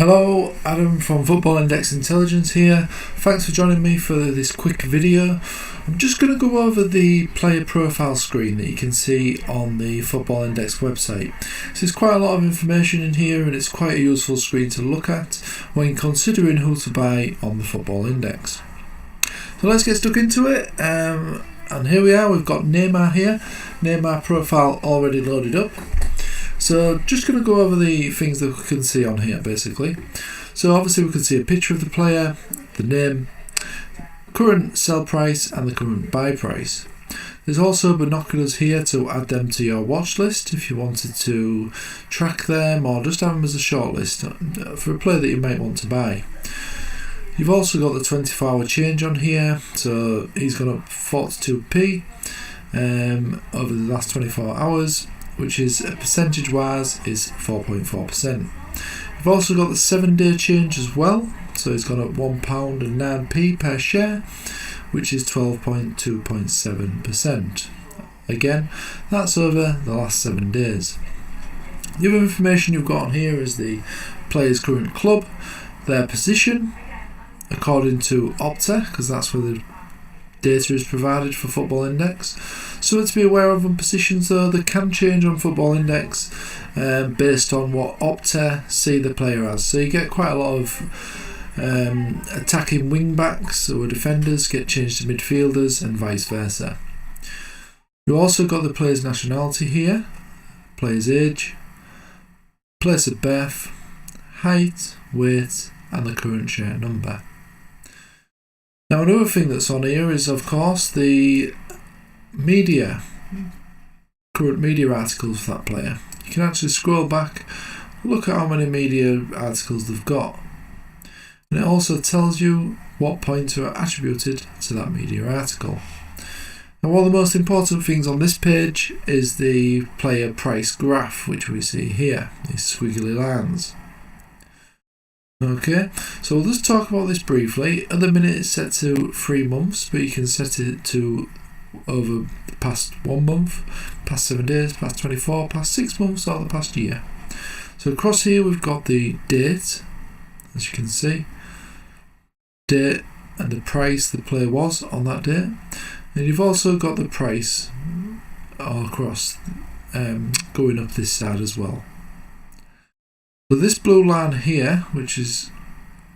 Hello, Adam from Football Index Intelligence here. Thanks for joining me for this quick video. I'm just going to go over the player profile screen that you can see on the Football Index website. So there's quite a lot of information in here and it's quite a useful screen to look at when considering who to buy on the Football Index. So let's get stuck into it. And here we are, we've got Neymar here. Neymar profile already loaded up. So just going to go over the things that we can see on here basically. So obviously we can see a picture of the player, the name, current sell price and the current buy price. There's also binoculars here to add them to your watch list if you wanted to track them or just have them as a short list for a player that you might want to buy. You've also got the 24-hour change on here, so he's gone up 42p over the last 24 hours. Which is percentage wise is 4.4%. You've also got the 7-day change as well, so it's gone up £1.09 per share, which is 12.2.7%. Again, that's over the last 7 days. The other information you've got on here is the player's current club, their position, according to Opta, because that's where the data is provided for Football Index. So to be aware of on positions though, they can change on Football Index based on what Opta see the player as. So you get quite a lot of attacking wing backs or defenders get changed to midfielders and vice versa. You've also got the player's nationality here, player's age, place of birth, height, weight and the current shirt number. Now another thing that's on here is of course the current media articles for that player. You can actually scroll back, look at how many media articles they've got, and it also tells you what points are attributed to that media article. Now one of the most important things on this page is the player price graph, which we see here, these squiggly lines. Okay, so we'll just talk about this briefly. At the minute it's set to 3 months, but you can set it to over the past 1 month, past 7 days, past 24, past 6 months or the past year. So across here we've got the date, as you can see, date and the price the player was on that date, and you've also got the price all across going up this side as well. So this blue line here, which is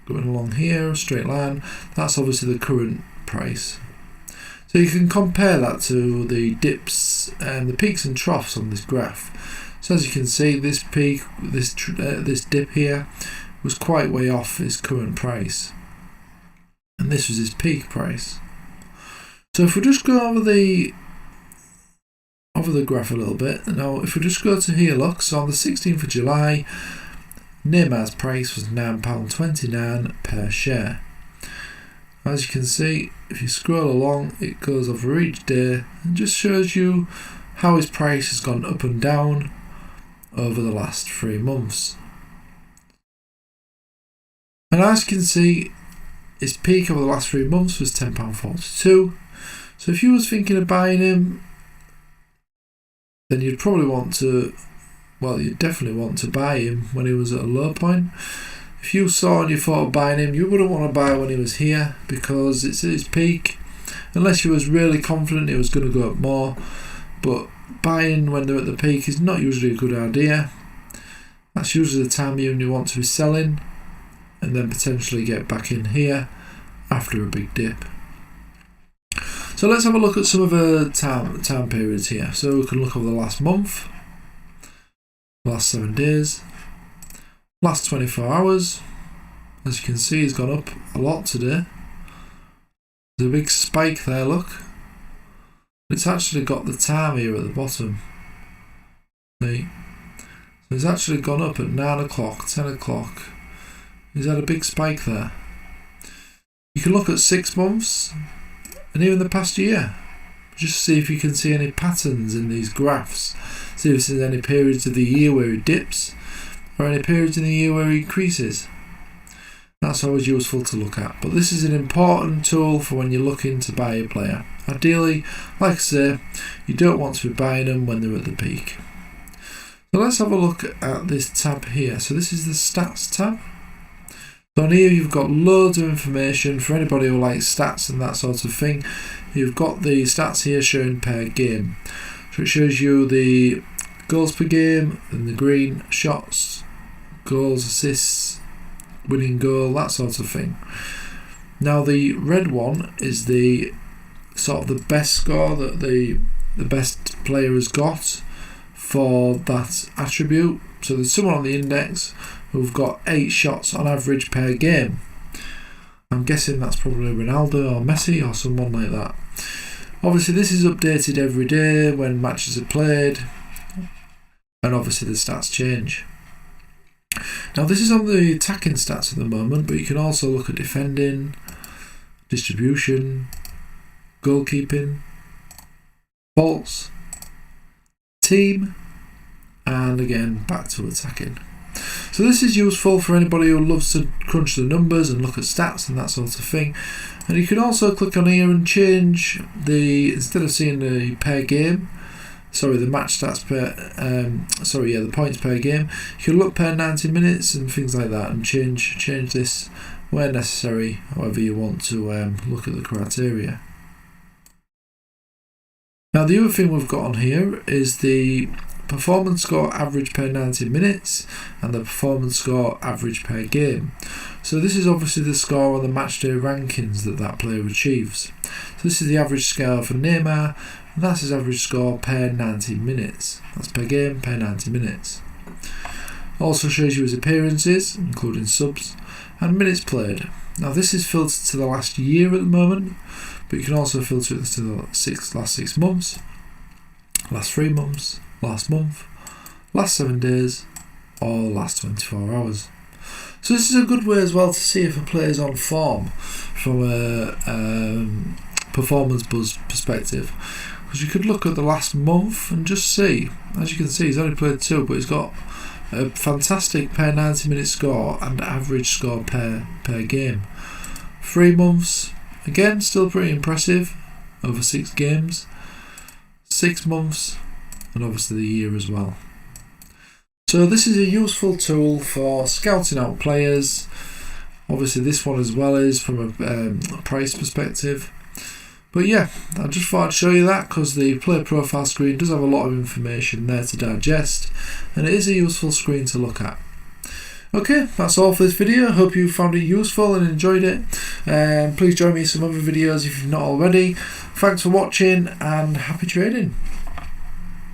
going along here, a straight line, that's obviously the current price. So you can compare that to the dips and the peaks and troughs on this graph. So as you can see, this peak, this dip here was quite way off his current price, and this was his peak price. So if we just go over the graph a little bit, now if we just go to here, look, so on the 16th of July, Neymar's price was £9.29 per share. As you can see, if you scroll along, it goes over each day and just shows you how his price has gone up and down over the last 3 months. And as you can see, his peak over the last 3 months was £10.42. So if you was thinking of buying him, then you'd probably want to, well, you definitely want to buy him when he was at a low point. If you saw and you thought of buying him, you wouldn't want to buy when he was here because it's at his peak, unless you was really confident it was going to go up more. But buying when they're at the peak is not usually a good idea. That's usually the time you want to be selling and then potentially get back in here after a big dip. So let's have a look at some of the time periods here. So we can look over the last month, last 7 days, last 24 hours. As you can see, he's gone up a lot today. There's a big spike there, look. It's actually got the time here at the bottom. See? So he's actually gone up at 9 o'clock, 10 o'clock. He's had a big spike there. You can look at 6 months and even the past year. Just see if you can see any patterns in these graphs. See if there's any periods of the year where he dips or any periods in the year where he increases. That's always useful to look at, but this is an important tool for when you're looking to buy a player. Ideally, like I say, you don't want to be buying them when they're at the peak. So let's have a look at this tab here. So this is the stats tab. So on here you've got loads of information for anybody who likes stats and that sort of thing. You've got the stats here showing per game. So it shows you the goals per game in the green, shots, goals, assists, winning goal, that sort of thing. Now the red one is the sort of the best score that the best player has got for that attribute. So there's someone on the index who've got 8 shots on average per game. I'm guessing that's probably Ronaldo or Messi or someone like that. Obviously this is updated every day when matches are played, and obviously the stats change. Now this is on the attacking stats at the moment, but you can also look at defending, distribution, goalkeeping, faults, team, and again back to attacking. So this is useful for anybody who loves to crunch the numbers and look at stats and that sort of thing. And you can also click on here and change instead of seeing the per game, the match stats per, the points per game, you can look per 90 minutes and things like that, and change this where necessary, however you want to look at the criteria. Now the other thing we've got on here is the performance score average per 90 minutes and the performance score average per game. So this is obviously the score on the matchday rankings that player achieves. So this is the average score for Neymar, and that's his average score per 90 minutes. That's per game, per 90 minutes. Also shows you his appearances, including subs, and minutes played. Now this is filtered to the last year at the moment, but you can also filter it to the last 6 months, last 3 months, last month, last 7 days, or last 24 hours. So this is a good way as well to see if a player's on form from a performance buzz perspective, because you could look at the last month and just see. As you can see, he's only played 2, but he's got a fantastic per 90 minute score and average score per game. 3 months, again still pretty impressive, over 6 games. 6 months, and obviously the year as well. So this is a useful tool for scouting out players. Obviously this one as well is from a price perspective. But yeah, I just thought I'd show you that because the player profile screen does have a lot of information there to digest, and it is a useful screen to look at. Okay, that's all for this video. I hope you found it useful and enjoyed it. Please join me in some other videos if you've not already. Thanks for watching and happy trading.